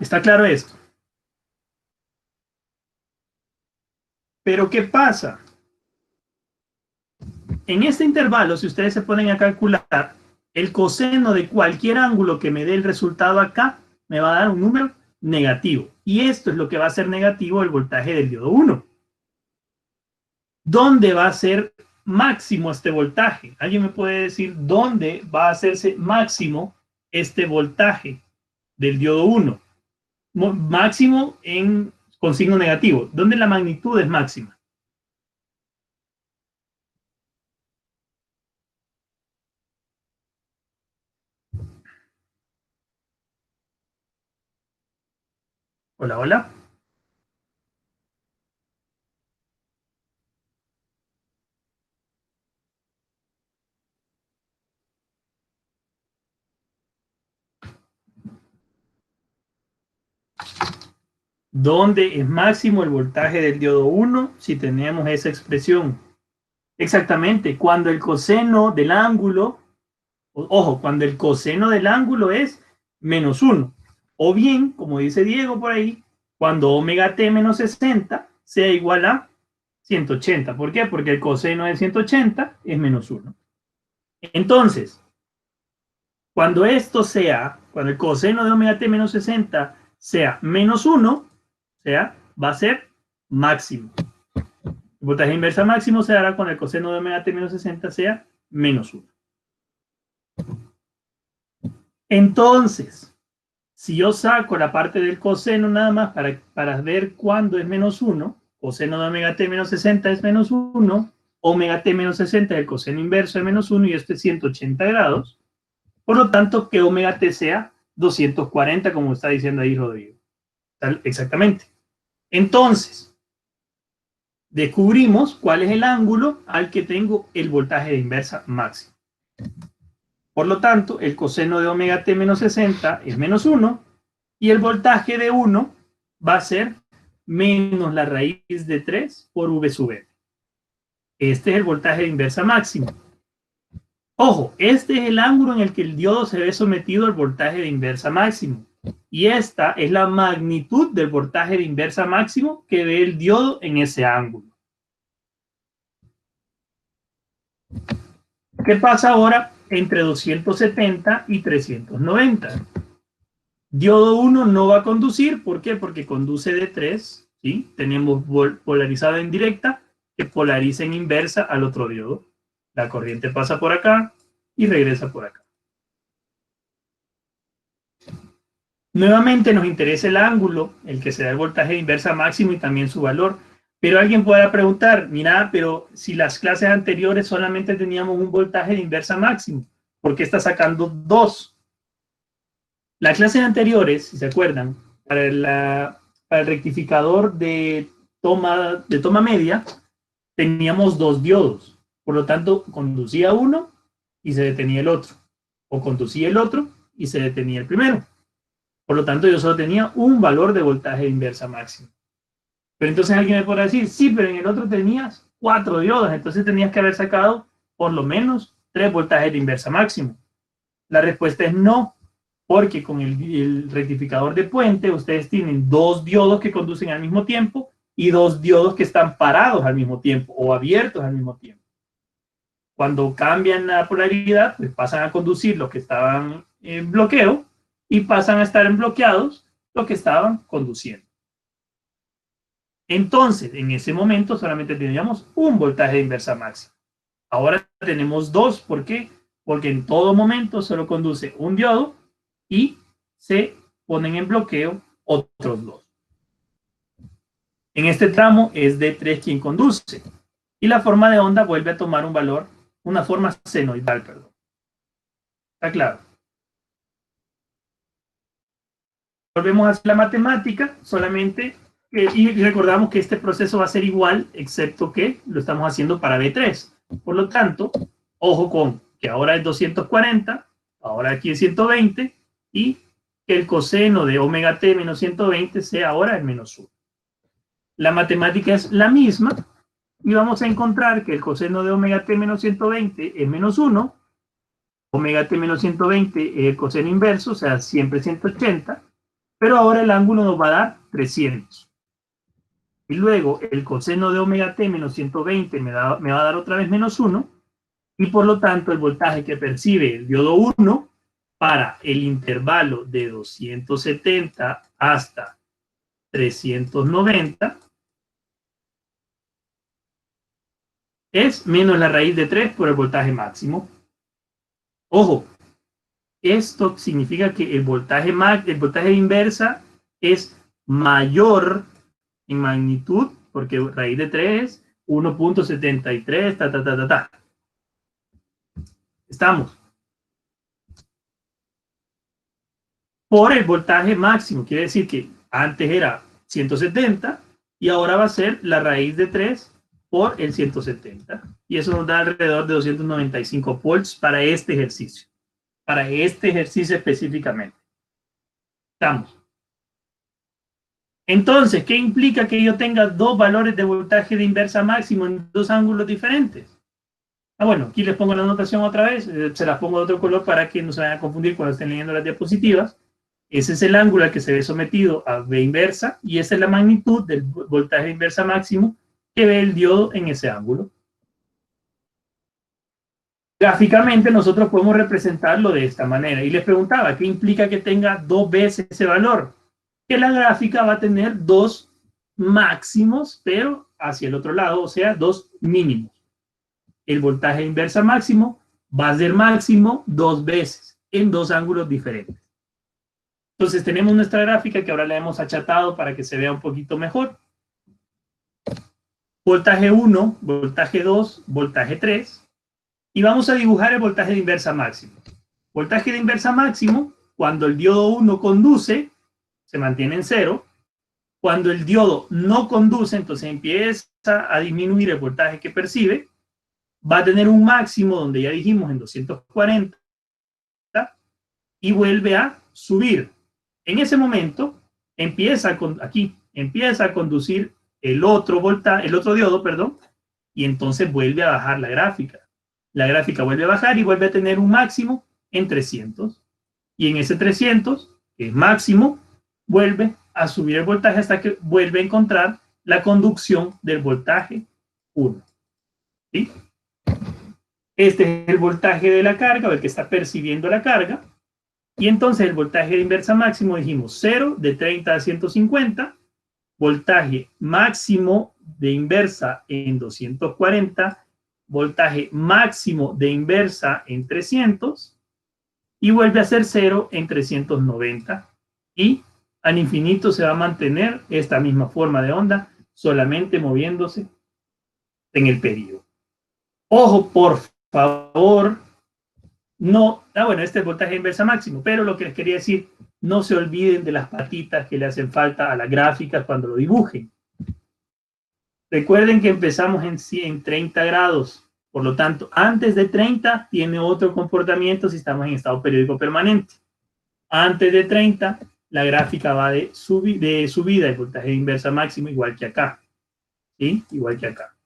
¿Está claro esto? Pero ¿qué pasa? En este intervalo, si ustedes se ponen a calcular, el coseno de cualquier ángulo que me dé el resultado acá me va a dar un número negativo. Y esto es lo que va a ser negativo el voltaje del diodo 1. ¿Dónde va a ser máximo este voltaje? ¿Alguien me puede decir dónde va a hacerse máximo este voltaje del diodo 1? Máximo con signo negativo. ¿Dónde la magnitud es máxima? Hola, hola. ¿Dónde es máximo el voltaje del diodo 1 si tenemos esa expresión? Exactamente, cuando el coseno del ángulo, ojo, cuando el coseno del ángulo es menos 1. O bien, como dice Diego por ahí, cuando omega t menos 60 sea igual a 180. ¿Por qué? Porque el coseno de 180 es menos 1. Entonces, cuando el coseno de omega t menos 60 sea menos 1, va a ser máximo. El voltaje inversa máximo se dará cuando el coseno de omega t menos 60 sea menos 1. Entonces, si yo saco la parte del coseno nada más para ver cuándo es menos 1, coseno de omega t menos 60 es menos 1, omega t menos 60 es el coseno inverso de menos 1 y esto es 180 grados. Por lo tanto, que omega t sea 240, como está diciendo ahí Rodrigo. Exactamente. Entonces, descubrimos cuál es el ángulo al que tengo el voltaje de inversa máximo. Por lo tanto, el coseno de omega t menos 60 es menos 1 y el voltaje de 1 va a ser menos la raíz de 3 por v sub n. Este es el voltaje de inversa máximo. Ojo, este es el ángulo en el que el diodo se ve sometido al voltaje de inversa máximo. Y esta es la magnitud del voltaje de inversa máximo que ve el diodo en ese ángulo. ¿Qué pasa ahora entre 270 y 390? Diodo 1 no va a conducir. ¿Por qué? Porque conduce de 3. ¿Sí? Tenemos polarizado en directa que polariza en inversa al otro diodo. La corriente pasa por acá y regresa por acá. Nuevamente nos interesa el ángulo, el que se da el voltaje de inversa máximo y también su valor. Pero alguien podrá preguntar, mira, pero si las clases anteriores solamente teníamos un voltaje de inversa máximo, ¿por qué está sacando 2? Las clases anteriores, si se acuerdan, para el rectificador de toma media, teníamos 2 diodos. Por lo tanto, conducía uno y se detenía el otro. O conducía el otro y se detenía el primero. Por lo tanto, yo solo tenía un valor de voltaje de inversa máximo. Pero entonces alguien me podrá decir, sí, pero en el otro tenías 4 diodos, entonces tenías que haber sacado por lo menos 3 voltajes de inversa máximo. La respuesta es no, porque con el rectificador de puente ustedes tienen 2 diodos que conducen al mismo tiempo y 2 diodos que están parados al mismo tiempo o abiertos al mismo tiempo. Cuando cambian la polaridad, pues pasan a conducir los que estaban en bloqueo y pasan a estar en bloqueados los que estaban conduciendo. Entonces, en ese momento solamente teníamos un voltaje de inversa máxima. Ahora tenemos 2. ¿Por qué? Porque en todo momento solo conduce un diodo y se ponen en bloqueo otros 2. En este tramo es D3 quien conduce y la forma de onda vuelve a tomar un valor, una forma senoidal, perdón. ¿Está claro? Volvemos a hacer la matemática solamente y recordamos que este proceso va a ser igual, excepto que lo estamos haciendo para B3. Por lo tanto, ojo con que ahora es 240, ahora aquí es 120, y que el coseno de omega t menos 120 sea ahora el menos 1. La matemática es la misma, y vamos a encontrar que el coseno de omega t menos 120 es menos 1, omega t menos 120 es el coseno inverso, o sea, siempre 180, pero ahora el ángulo nos va a dar 300. Y luego el coseno de omega t menos 120 me va a dar otra vez menos 1, y por lo tanto el voltaje que percibe el diodo 1 para el intervalo de 270 hasta 390 es menos la raíz de 3 por el voltaje máximo. Ojo, esto significa que el voltaje de inversa es mayor en magnitud, porque raíz de 3 es 1.73, Estamos. Por el voltaje máximo, quiere decir que antes era 170 y ahora va a ser la raíz de 3 por el 170. Y eso nos da alrededor de 295 volts para este ejercicio. Para este ejercicio específicamente. Estamos. Entonces, ¿qué implica que yo tenga dos valores de voltaje de inversa máximo en dos ángulos diferentes? Bueno, aquí les pongo la anotación otra vez, se las pongo de otro color para que no se vayan a confundir cuando estén leyendo las diapositivas. Ese es el ángulo al que se ve sometido a V inversa y esa es la magnitud del voltaje de inversa máximo que ve el diodo en ese ángulo. Gráficamente nosotros podemos representarlo de esta manera y les preguntaba, ¿qué implica que tenga dos veces ese valor? Que la gráfica va a tener dos máximos, pero hacia el otro lado, o sea, dos mínimos. El voltaje inversa máximo va a ser máximo dos veces en dos ángulos diferentes. Entonces tenemos nuestra gráfica que ahora la hemos achatado para que se vea un poquito mejor. Voltaje 1, voltaje 2, voltaje 3. Y vamos a dibujar el voltaje de inversa máximo. Voltaje de inversa máximo, cuando el diodo 1 conduce, se mantiene en 0. Cuando el diodo no conduce, entonces empieza a disminuir el voltaje que percibe. Va a tener un máximo donde ya dijimos en 240 y vuelve a subir. En ese momento empieza a conducir el otro diodo, perdón, y entonces vuelve a bajar la gráfica. La gráfica vuelve a bajar y vuelve a tener un máximo en 300. Y en ese 300, que es máximo, vuelve a subir el voltaje hasta que vuelve a encontrar la conducción del voltaje 1. ¿Sí? Este es el voltaje de la carga, o el que está percibiendo la carga. Y entonces el voltaje de inversa máximo, dijimos 0, de 30 a 150. Voltaje máximo de inversa en 240. Voltaje máximo de inversa en 300. Y vuelve a ser 0 en 390. Y al infinito se va a mantener esta misma forma de onda, solamente moviéndose en el periodo. Ojo, por favor, no, bueno, este es el voltaje inversa máximo, pero lo que les quería decir, no se olviden de las patitas que le hacen falta a las gráficas cuando lo dibujen. Recuerden que empezamos en 30 grados, por lo tanto, antes de 30 tiene otro comportamiento si estamos en estado periódico permanente. Antes de 30, la gráfica va de subida, el voltaje inversa máximo, igual que acá. ¿Sí? Igual que acá.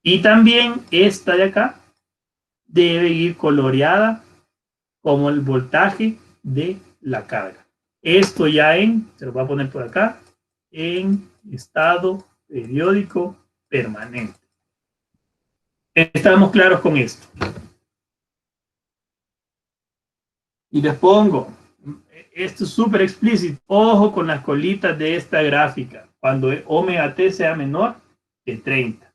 Y también esta de acá debe ir coloreada como el voltaje de la carga. Esto ya se lo voy a poner por acá, en estado periódico permanente. Estamos claros con esto. Y les pongo, esto es súper explícito, ojo con las colitas de esta gráfica, cuando omega t sea menor que 30.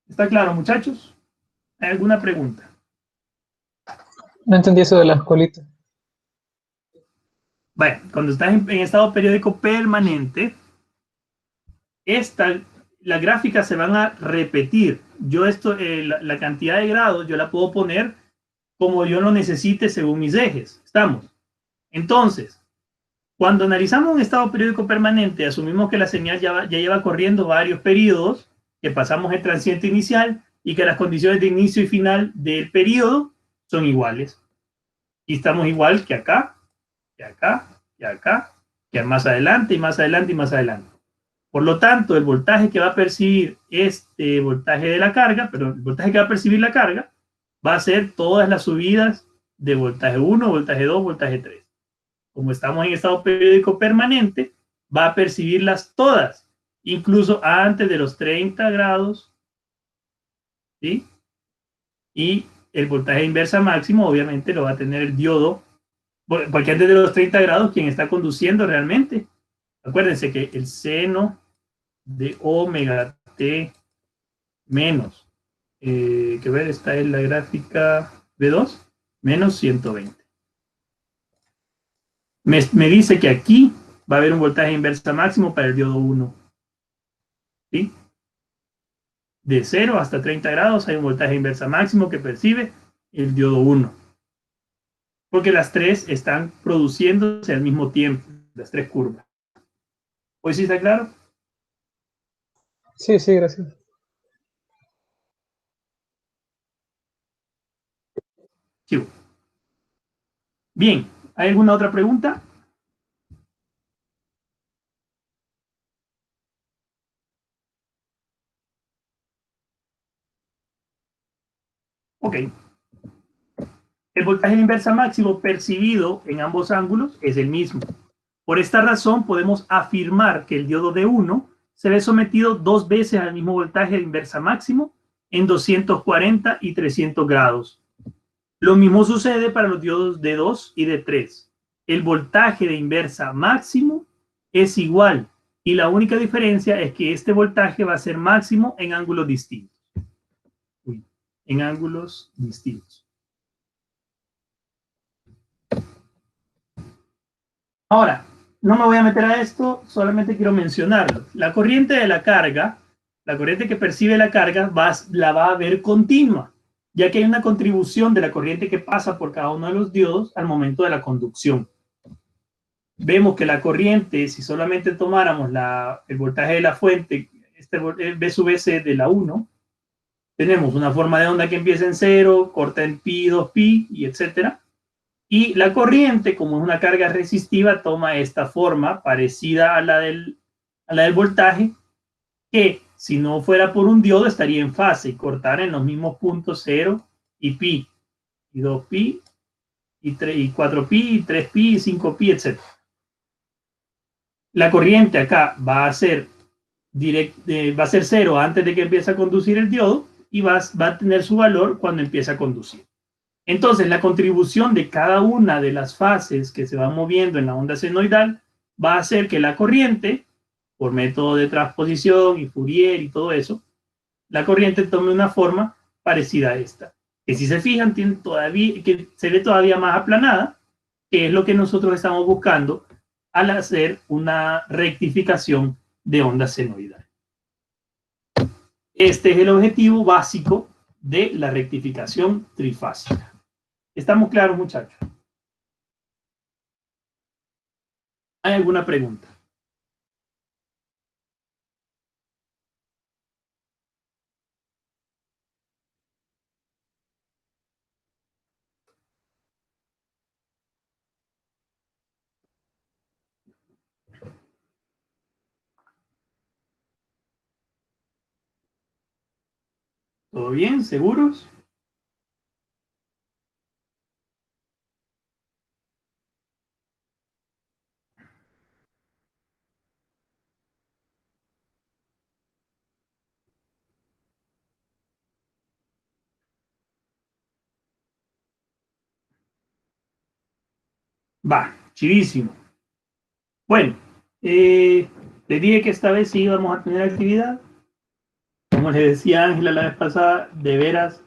¿Está claro, muchachos? ¿Hay alguna pregunta?
No entendí eso de las colitas.
Bueno, cuando estás en estado periódico permanente, las gráficas se van a repetir. Yo la cantidad de grados, yo la puedo poner como yo lo necesite según mis ejes. ¿Estamos? Entonces, cuando analizamos un estado periódico permanente, asumimos que la señal ya lleva corriendo varios periodos, que pasamos el transiente inicial y que las condiciones de inicio y final del periodo son iguales. Y estamos igual que acá, que acá, que acá, que más adelante y más adelante y más adelante. Por lo tanto, el voltaje que va a percibir este voltaje de la carga, pero el voltaje que va a percibir la carga, va a ser todas las subidas de voltaje 1, voltaje 2, voltaje 3. Como estamos en estado periódico permanente, va a percibirlas todas, incluso antes de los 30 grados ¿sí? Y el voltaje inversa máximo obviamente lo va a tener el diodo, porque antes de los 30 grados, quien está conduciendo realmente, acuérdense que el seno de omega t menos, que ver, está en la gráfica B2, menos 120. Me dice que aquí va a haber un voltaje inversa máximo para el diodo 1. ¿Sí? De 0 hasta 30 grados hay un voltaje inversa máximo que percibe el diodo 1. Porque las tres están produciéndose al mismo tiempo, las tres curvas. ¿Hoy sí está claro?
Sí, sí, gracias.
Sí. Bien, ¿hay alguna otra pregunta? Ok. El voltaje inversa máximo percibido en ambos ángulos es el mismo. Por esta razón podemos afirmar que el diodo D1 se ve sometido dos veces al mismo voltaje de inversa máximo en 240 y 300 grados. Lo mismo sucede para los diodos D2 y D3. El voltaje de inversa máximo es igual y la única diferencia es que este voltaje va a ser máximo en ángulos distintos. En ángulos distintos. Ahora, no me voy a meter a esto, solamente quiero mencionarlo. La corriente de la carga, la corriente que percibe la carga, la va a ver continua, ya que hay una contribución de la corriente que pasa por cada uno de los diodos al momento de la conducción. Vemos que la corriente, si solamente tomáramos el voltaje de la fuente, B sub S de la 1, tenemos una forma de onda que empieza en 0, corta en pi, 2pi, y etcétera. Y la corriente, como es una carga resistiva, toma esta forma parecida a la del voltaje, que si no fuera por un diodo estaría en fase y cortara en los mismos puntos 0 y pi, y 2pi, y 4pi, y 3pi, y 5pi, etc. La corriente acá va a ser 0 antes de que empiece a conducir el diodo y va a tener su valor cuando empiece a conducir. Entonces, la contribución de cada una de las fases que se van moviendo en la onda senoidal va a hacer que la corriente, por método de transposición y Fourier y todo eso, la corriente tome una forma parecida a esta. Que si se fijan, que se ve todavía más aplanada, que es lo que nosotros estamos buscando al hacer una rectificación de onda senoidal. Este es el objetivo básico de la rectificación trifásica. ¿Estamos claros, muchachos? ¿Hay alguna pregunta? ¿Todo bien? ¿Seguros? Va, chidísimo. Bueno, les dije que esta vez sí íbamos a tener actividad. Como les decía Ángela la vez pasada, de veras,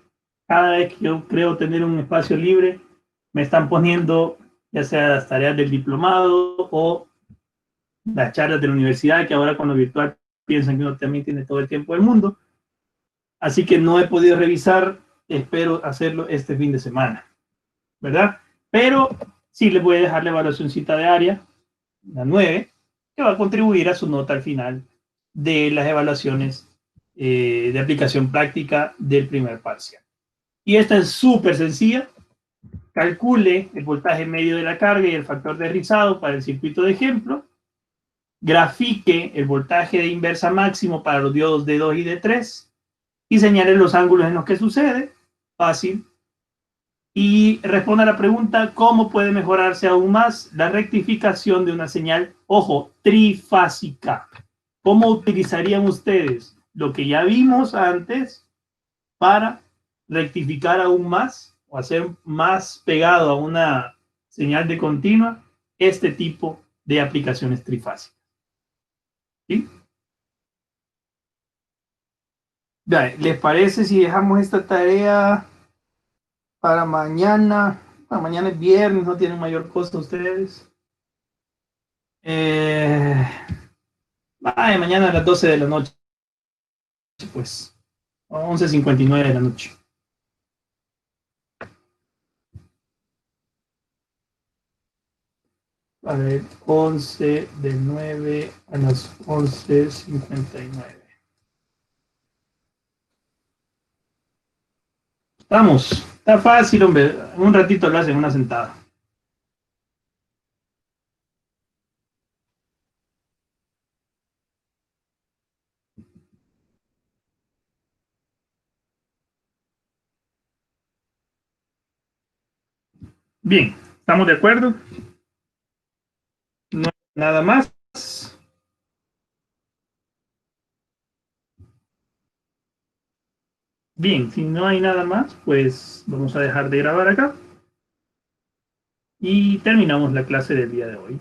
cada vez que yo creo tener un espacio libre, me están poniendo ya sea las tareas del diplomado o las charlas de la universidad, que ahora con lo virtual piensan que uno también tiene todo el tiempo del mundo. Así que no he podido revisar, espero hacerlo este fin de semana, ¿verdad? Pero sí les voy a dejar la evaluacióncita de área, la 9, que va a contribuir a su nota al final de las evaluaciones de aplicación práctica del primer parcial. Y esta es súper sencilla. Calcule el voltaje medio de la carga y el factor de rizado para el circuito de ejemplo. Grafique el voltaje de inversa máximo para los diodos D2 y D3 y señale los ángulos en los que sucede. Fácil. Y responda a la pregunta: ¿cómo puede mejorarse aún más la rectificación de una señal, ojo, trifásica? ¿Cómo utilizarían ustedes lo que ya vimos antes para rectificar aún más o hacer más pegado a una señal de continua este tipo de aplicaciones trifásicas. ¿Sí? ¿Les parece si dejamos esta tarea para mañana? Bueno, mañana es viernes, no tienen mayor costo ustedes. Mañana a las 12 de la noche, pues, 11:59 de la noche. A ver, 11 de 9 a las 11:59. Vamos, está fácil, hombre. En un ratito lo hacen una sentada. Bien, ¿estamos de acuerdo? No, nada más. Bien, si no hay nada más, pues vamos a dejar de grabar acá y terminamos la clase del día de hoy.